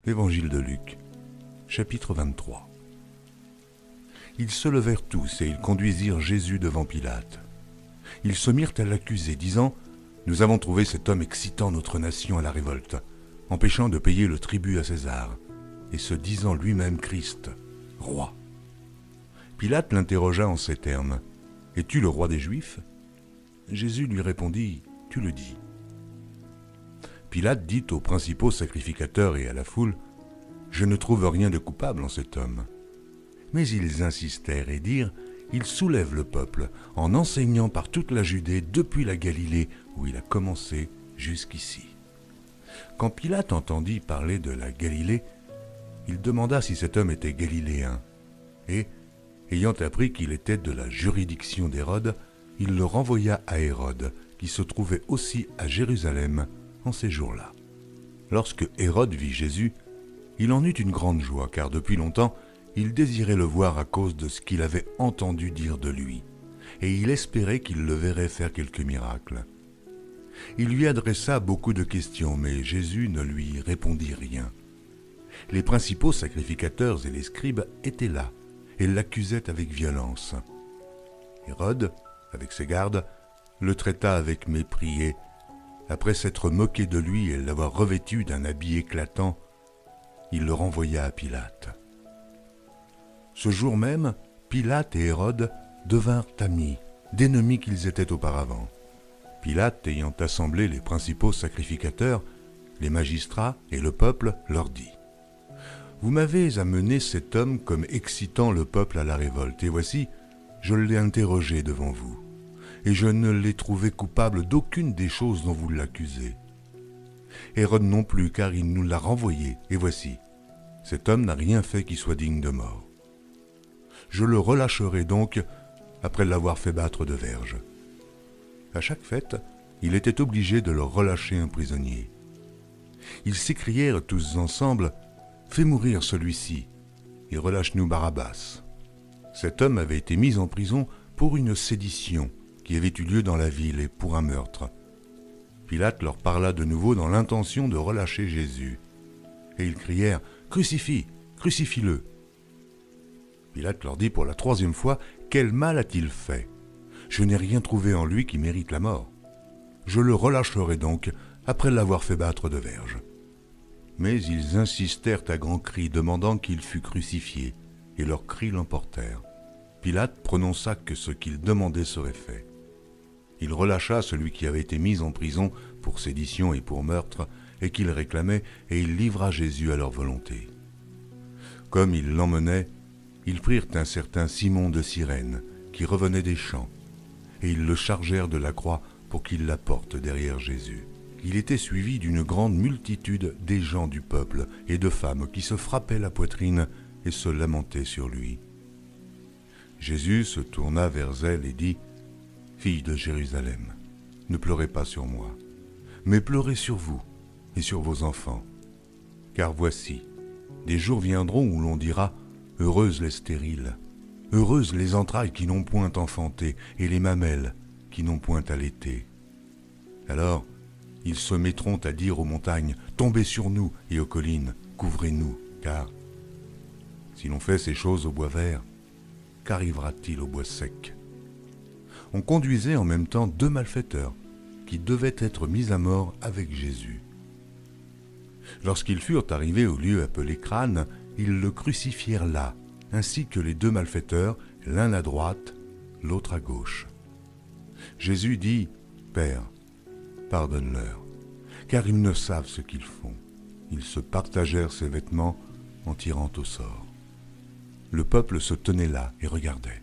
Évangile de Luc, chapitre 23. Ils se levèrent tous et ils conduisirent Jésus devant Pilate. Ils se mirent à l'accuser, disant « Nous avons trouvé cet homme excitant notre nation à la révolte, empêchant de payer le tribut à César, et se disant lui-même Christ, roi. » Pilate l'interrogea en ces termes « Es-tu le roi des Juifs ?» Jésus lui répondit « Tu le dis. » Pilate dit aux principaux sacrificateurs et à la foule « Je ne trouve rien de coupable en cet homme. » Mais ils insistèrent et dirent « Il soulève le peuple en enseignant par toute la Judée depuis la Galilée où il a commencé jusqu'ici. » Quand Pilate entendit parler de la Galilée, il demanda si cet homme était galiléen. Et, ayant appris qu'il était de la juridiction d'Hérode, il le renvoya à Hérode, qui se trouvait aussi à Jérusalem en ces jours-là. Lorsque Hérode vit Jésus, il en eut une grande joie, car depuis longtemps, il désirait le voir à cause de ce qu'il avait entendu dire de lui, et il espérait qu'il le verrait faire quelques miracles. Il lui adressa beaucoup de questions, mais Jésus ne lui répondit rien. Les principaux sacrificateurs et les scribes étaient là, et l'accusaient avec violence. Hérode, avec ses gardes, le traita avec mépris et, après s'être moqué de lui et l'avoir revêtu d'un habit éclatant, il le renvoya à Pilate. Ce jour même, Pilate et Hérode devinrent amis, d'ennemis qu'ils étaient auparavant. Pilate, ayant assemblé les principaux sacrificateurs, les magistrats et le peuple, leur dit « Vous m'avez amené cet homme comme excitant le peuple à la révolte, et voici, je l'ai interrogé devant vous, et je ne l'ai trouvé coupable d'aucune des choses dont vous l'accusez. Hérode non plus, car il nous l'a renvoyé, et voici, cet homme n'a rien fait qui soit digne de mort. Je le relâcherai donc après l'avoir fait battre de verge. » À chaque fête, il était obligé de leur relâcher un prisonnier. Ils s'écrièrent tous ensemble « Fais mourir celui-ci et relâche-nous Barabbas. » Cet homme avait été mis en prison pour une sédition qui avait eu lieu dans la ville et pour un meurtre. Pilate leur parla de nouveau dans l'intention de relâcher Jésus. Et ils crièrent « Crucifie, crucifie-le » Pilate leur dit pour la troisième fois « Quel mal a-t-il fait ? Je n'ai rien trouvé en lui qui mérite la mort. Je le relâcherai donc après l'avoir fait battre de verge. » Mais ils insistèrent à grands cris, demandant qu'il fût crucifié, et leurs cris l'emportèrent. Pilate prononça que ce qu'il demandait serait fait. Il relâcha celui qui avait été mis en prison pour sédition et pour meurtre, et qu'il réclamait, et il livra Jésus à leur volonté. Comme ils l'emmenaient, ils prirent un certain Simon de Cyrène, qui revenait des champs, et ils le chargèrent de la croix pour qu'il la porte derrière Jésus. Il était suivi d'une grande multitude des gens du peuple et de femmes qui se frappaient la poitrine et se lamentaient sur lui. Jésus se tourna vers elle et dit « Fille de Jérusalem, ne pleurez pas sur moi, mais pleurez sur vous et sur vos enfants. Car voici, des jours viendront où l'on dira « Heureuses les stériles, heureuses les entrailles qui n'ont point enfanté et les mamelles qui n'ont point allaité. » Alors, ils se mettront à dire aux montagnes « Tombez sur nous » et aux collines « Couvrez-nous » car si l'on fait ces choses au bois vert, qu'arrivera-t-il au bois sec ? On conduisait en même temps 2 malfaiteurs qui devaient être mis à mort avec Jésus. Lorsqu'ils furent arrivés au lieu appelé Crâne, ils le crucifièrent là, ainsi que les 2 malfaiteurs, l'un à droite, l'autre à gauche. Jésus dit « Père, pardonne-leur, car ils ne savent ce qu'ils font. » Ils se partagèrent ses vêtements en tirant au sort. Le peuple se tenait là et regardait.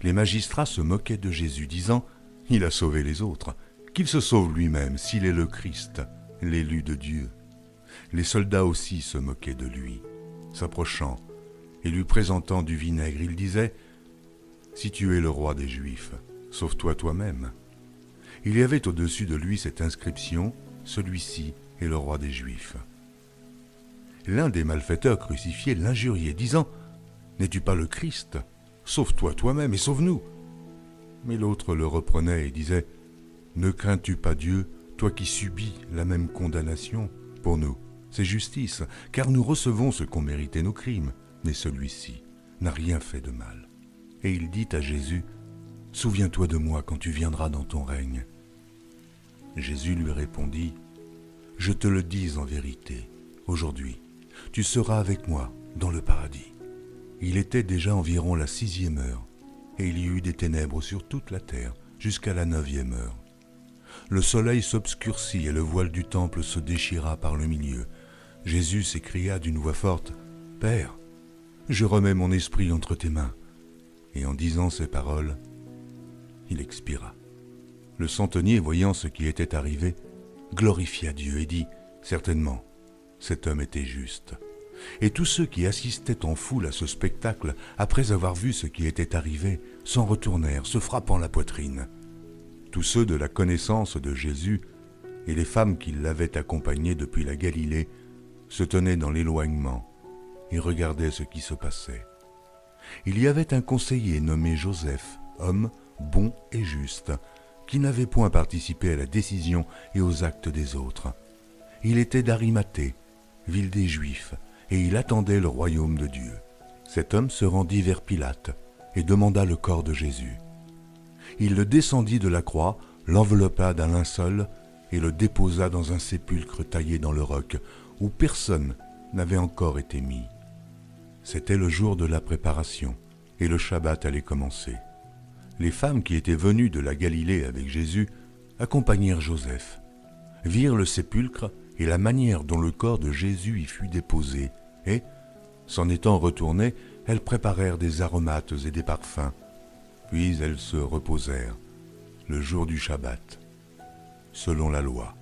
Les magistrats se moquaient de Jésus, disant « Il a sauvé les autres, qu'il se sauve lui-même s'il est le Christ, l'élu de Dieu. » Les soldats aussi se moquaient de lui. S'approchant et lui présentant du vinaigre, il disait « Si tu es le roi des Juifs, sauve-toi toi-même. » Il y avait au-dessus de lui cette inscription « Celui-ci est le roi des Juifs. » L'un des malfaiteurs crucifiés l'injuriait, disant « N'es-tu pas le Christ ? Sauve-toi toi-même et sauve-nous. » Mais l'autre le reprenait et disait « Ne crains-tu pas Dieu, toi qui subis la même condamnation ? Pour nous, c'est justice, car nous recevons ce qu'ont mérité nos crimes, mais celui-ci n'a rien fait de mal. Et il dit à Jésus, « Souviens-toi de moi quand tu viendras dans ton règne. » Jésus lui répondit, « Je te le dis en vérité, aujourd'hui, tu seras avec moi dans le paradis. » Il était déjà environ la 6e heure, et il y eut des ténèbres sur toute la terre jusqu'à la 9e heure. Le soleil s'obscurcit et le voile du temple se déchira par le milieu. Jésus s'écria d'une voix forte, « Père, je remets mon esprit entre tes mains. » Et en disant ces paroles, il expira. Le centenier, voyant ce qui était arrivé, glorifia Dieu et dit, « Certainement, cet homme était juste. » Et tous ceux qui assistaient en foule à ce spectacle, après avoir vu ce qui était arrivé, s'en retournèrent, se frappant la poitrine. Tous ceux de la connaissance de Jésus et les femmes qui l'avaient accompagné depuis la Galilée se tenaient dans l'éloignement et regardaient ce qui se passait. Il y avait un conseiller nommé Joseph, homme bon et juste, qui n'avait point participé à la décision et aux actes des autres. Il était d'Arimathée, ville des Juifs, et il attendait le royaume de Dieu. Cet homme se rendit vers Pilate et demanda le corps de Jésus. Il le descendit de la croix, l'enveloppa d'un linceul et le déposa dans un sépulcre taillé dans le roc, où personne n'avait encore été mis. C'était le jour de la préparation, et le Shabbat allait commencer. Les femmes qui étaient venues de la Galilée avec Jésus accompagnèrent Joseph, virent le sépulcre et la manière dont le corps de Jésus y fut déposé, et, s'en étant retournées, elles préparèrent des aromates et des parfums. Puis elles se reposèrent, le jour du Shabbat, selon la loi.